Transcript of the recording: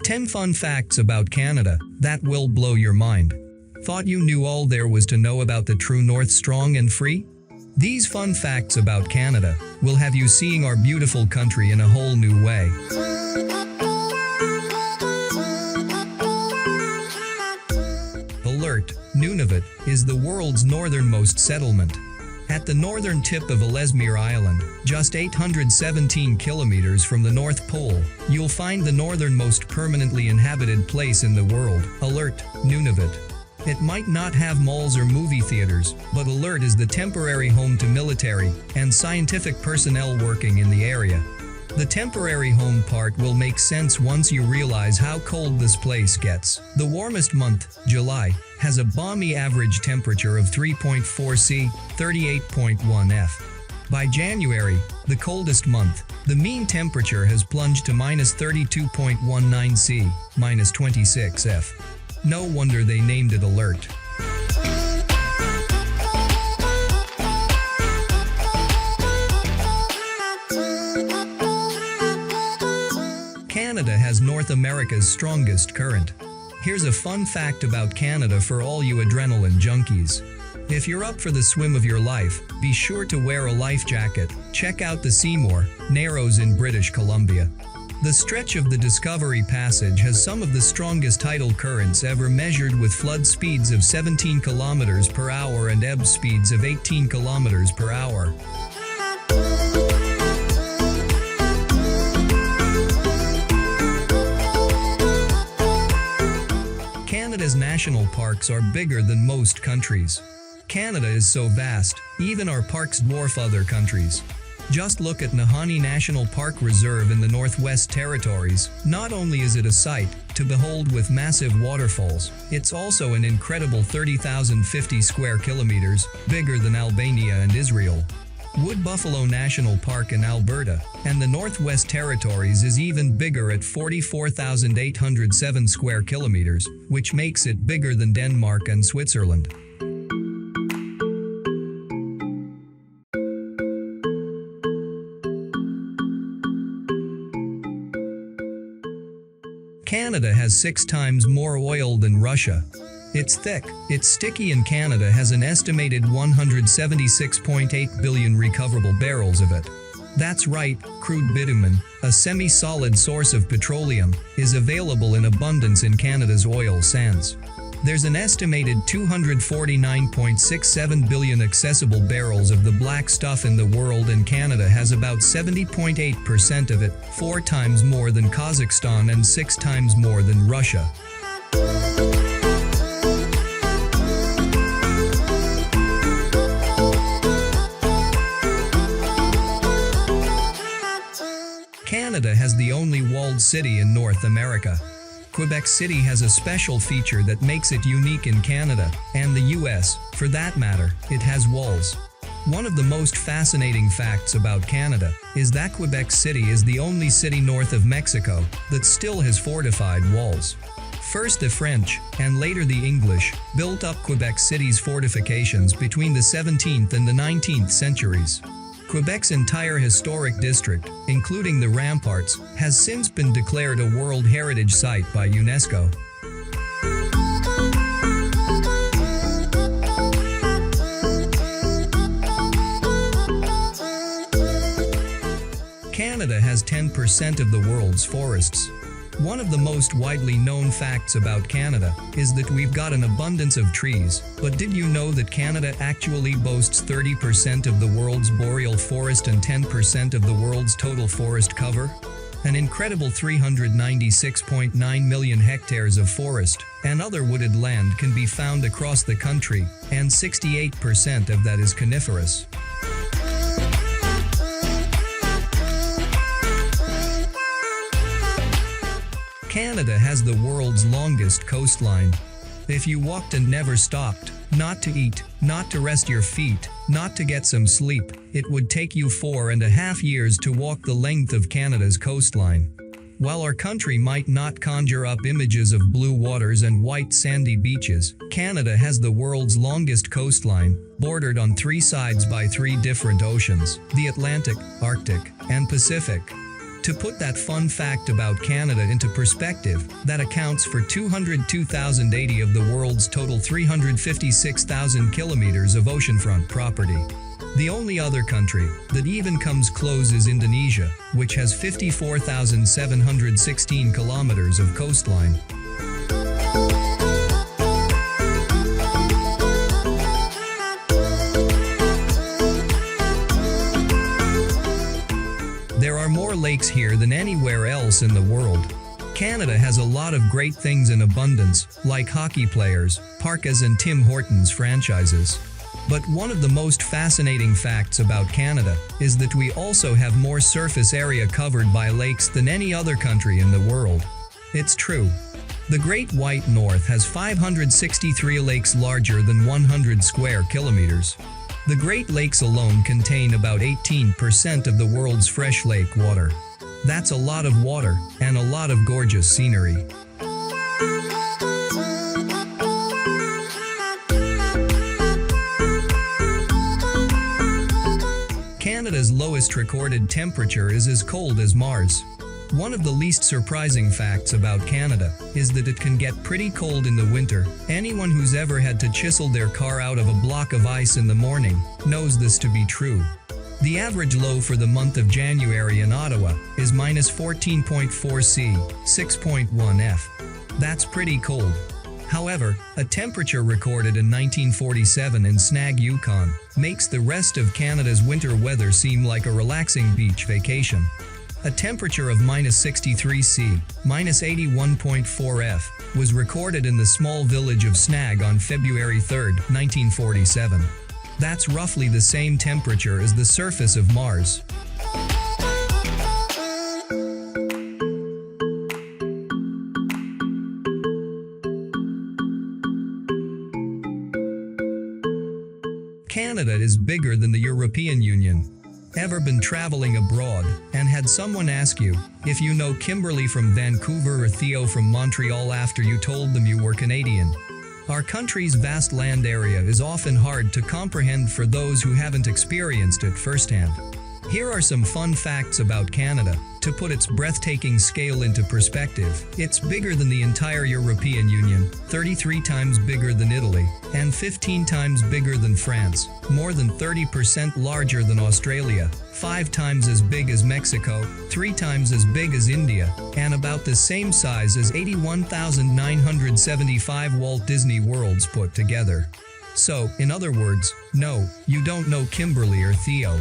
10 fun facts about Canada that will blow your mind. Thought you knew all there was to know about the true North, strong and free? These fun facts about Canada will have you seeing our beautiful country in a whole new way. Alert! Nunavut is the world's northernmost settlement. At the northern tip of Ellesmere Island, just 817 kilometers from the North Pole, you'll find the northernmost permanently inhabited place in the world. Alert! Nunavut. It might not have malls or movie theaters, but Alert is the temporary home to military and scientific personnel working in the area. The temporary home part will make sense once you realize how cold this place gets. The warmest month, July, has a balmy average temperature of 3.4 C, 38.1 F. By January, the coldest month, the mean temperature has plunged to minus 32.19 C, minus 26 F. No wonder they named it Alert. Canada has North America's strongest current. Here's a fun fact about Canada for all you adrenaline junkies. If you're up for the swim of your life, be sure to wear a life jacket. Check out the Seymour Narrows in British Columbia. The stretch of the Discovery Passage has some of the strongest tidal currents ever measured, with flood speeds of 17 kilometers per hour and ebb speeds of 18 kilometers per hour. Canada's national parks are bigger than most countries. Canada is so vast, even our parks dwarf other countries. Just look at Nahanni National Park Reserve in the Northwest Territories. Not only is it a sight to behold with massive waterfalls, it's also an incredible 30,050 square kilometers, bigger than Albania and Israel. Wood Buffalo National Park in Alberta and the Northwest Territories is even bigger at 44,807 square kilometers, which makes it bigger than Denmark and Switzerland. Canada has 6 times more oil than Russia. It's thick, it's sticky, and Canada has an estimated 176.8 billion recoverable barrels of it. That's right, crude bitumen, a semi-solid source of petroleum, is available in abundance in Canada's oil sands. There's an estimated 249.67 billion accessible barrels of the black stuff in the world, and Canada has about 70.8% of it, 4 times more than Kazakhstan and 6 times more than Russia. Canada has the only walled city in North America. Quebec City has a special feature that makes it unique in Canada, and the US, for that matter. It has walls. One of the most fascinating facts about Canada is that Quebec City is the only city north of Mexico that still has fortified walls. First the French, and later the English, built up Quebec City's fortifications between the 17th and the 19th centuries. Quebec's entire historic district, including the ramparts, has since been declared a World Heritage Site by UNESCO. Canada has 10% of the world's forests. One of the most widely known facts about Canada is that we've got an abundance of trees, but did you know that Canada actually boasts 30% of the world's boreal forest and 10% of the world's total forest cover? An incredible 396.9 million hectares of forest and other wooded land can be found across the country, and 68% of that is coniferous. Canada has the world's longest coastline. If you walked and never stopped, not to eat, not to rest your feet, not to get some sleep, it would take you 4.5 years to walk the length of Canada's coastline. While our country might not conjure up images of blue waters and white sandy beaches, Canada has the world's longest coastline, bordered on 3 sides by 3 different oceans: the Atlantic, Arctic, and Pacific. To put that fun fact about Canada into perspective, that accounts for 202,080 of the world's total 356,000 kilometers of oceanfront property. The only other country that even comes close is Indonesia, which has 54,716 kilometers of coastline. There are more lakes here than anywhere else in the world. Canada has a lot of great things in abundance, like hockey players, parkas and Tim Hortons franchises. But one of the most fascinating facts about Canada is that we also have more surface area covered by lakes than any other country in the world. It's true. The Great White North has 563 lakes larger than 100 square kilometers. The Great Lakes alone contain about 18% of the world's fresh lake water. That's a lot of water, and a lot of gorgeous scenery. Canada's lowest recorded temperature is as cold as Mars. One of the least surprising facts about Canada is that it can get pretty cold in the winter. Anyone who's ever had to chisel their car out of a block of ice in the morning knows this to be true. The average low for the month of January in Ottawa is minus 14.4 C, 6.1 F. That's pretty cold. However, a temperature recorded in 1947 in Snag, Yukon, makes the rest of Canada's winter weather seem like a relaxing beach vacation. A temperature of minus 63 C, minus 81.4 F, was recorded in the small village of Snag on February 3, 1947. That's roughly the same temperature as the surface of Mars. Canada is bigger than the European Union. Ever been traveling abroad and had someone ask you if you know Kimberly from Vancouver or Theo from Montreal after you told them you were Canadian? Our country's vast land area is often hard to comprehend for those who haven't experienced it firsthand. Here are some fun facts about Canada. To put its breathtaking scale into perspective, it's bigger than the entire European Union, 33 times bigger than Italy, and 15 times bigger than France, more than 30% larger than Australia, 5 times as big as Mexico, 3 times as big as India, and about the same size as 81,975 Walt Disney Worlds put together. So, in other words, no, you don't know Kimberly or Theo.